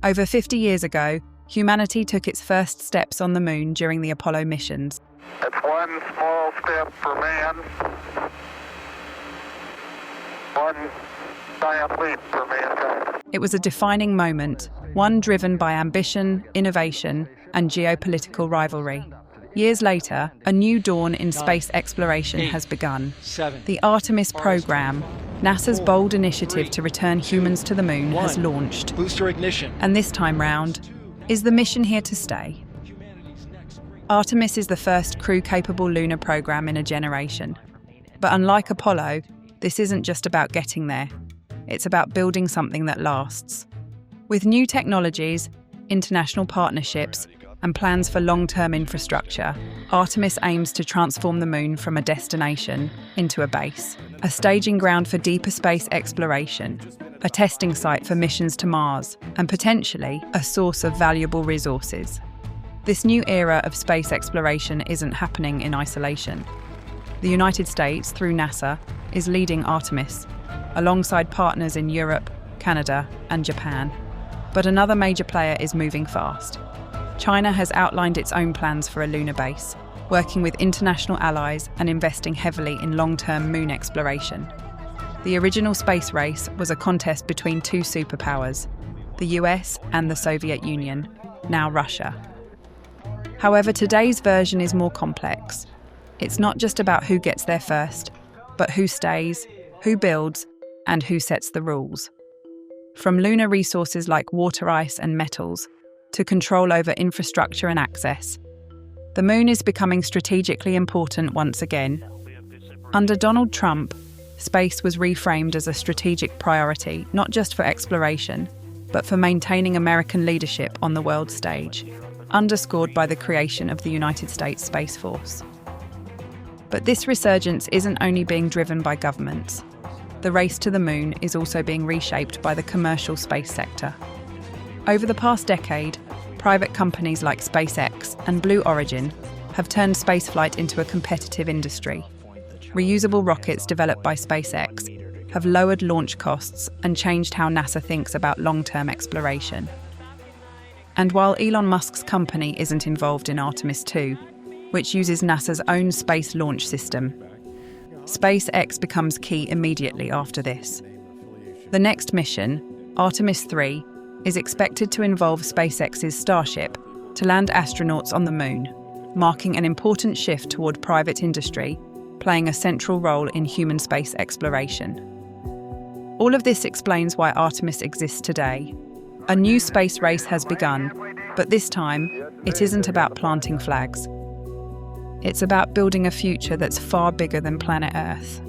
Over 50 years ago, humanity took its first steps on the moon during the Apollo missions. It's one small step for man, one giant leap for mankind. It was a defining moment, one driven by ambition, innovation, and geopolitical rivalry. Years later, a new dawn in space exploration has begun. The Artemis program, NASA's bold initiative to return humans to the moon, has launched. Booster ignition. And this time round, is the mission here to stay? Artemis is the first crew-capable lunar program in a generation. But unlike Apollo, this isn't just about getting there. It's about building something that lasts. With new technologies, international partnerships, and plans for long-term infrastructure, Artemis aims to transform the moon from a destination into a base, a staging ground for deeper space exploration, a testing site for missions to Mars, and potentially a source of valuable resources. This new era of space exploration isn't happening in isolation. The United States, through NASA, is leading Artemis, alongside partners in Europe, Canada, and Japan. But another major player is moving fast. China has outlined its own plans for a lunar base, working with international allies and investing heavily in long-term moon exploration. The original space race was a contest between two superpowers, the US and the Soviet Union, now Russia. However, today's version is more complex. It's not just about who gets there first, but who stays, who builds, and who sets the rules. From lunar resources like water ice and metals, to control over infrastructure and access, the moon is becoming strategically important once again. Under Donald Trump, space was reframed as a strategic priority, not just for exploration, but for maintaining American leadership on the world stage, underscored by the creation of the United States Space Force. But this resurgence isn't only being driven by governments. The race to the moon is also being reshaped by the commercial space sector. Over the past decade, private companies like SpaceX and Blue Origin have turned spaceflight into a competitive industry. Reusable rockets developed by SpaceX have lowered launch costs and changed how NASA thinks about long-term exploration. And while Elon Musk's company isn't involved in Artemis 2, which uses NASA's own space launch system, SpaceX becomes key immediately after this. The next mission, Artemis 3, is expected to involve SpaceX's Starship to land astronauts on the moon, marking an important shift toward private industry, playing a central role in human space exploration. All of this explains why Artemis exists today. A new space race has begun, but this time, it isn't about planting flags. It's about building a future that's far bigger than planet Earth.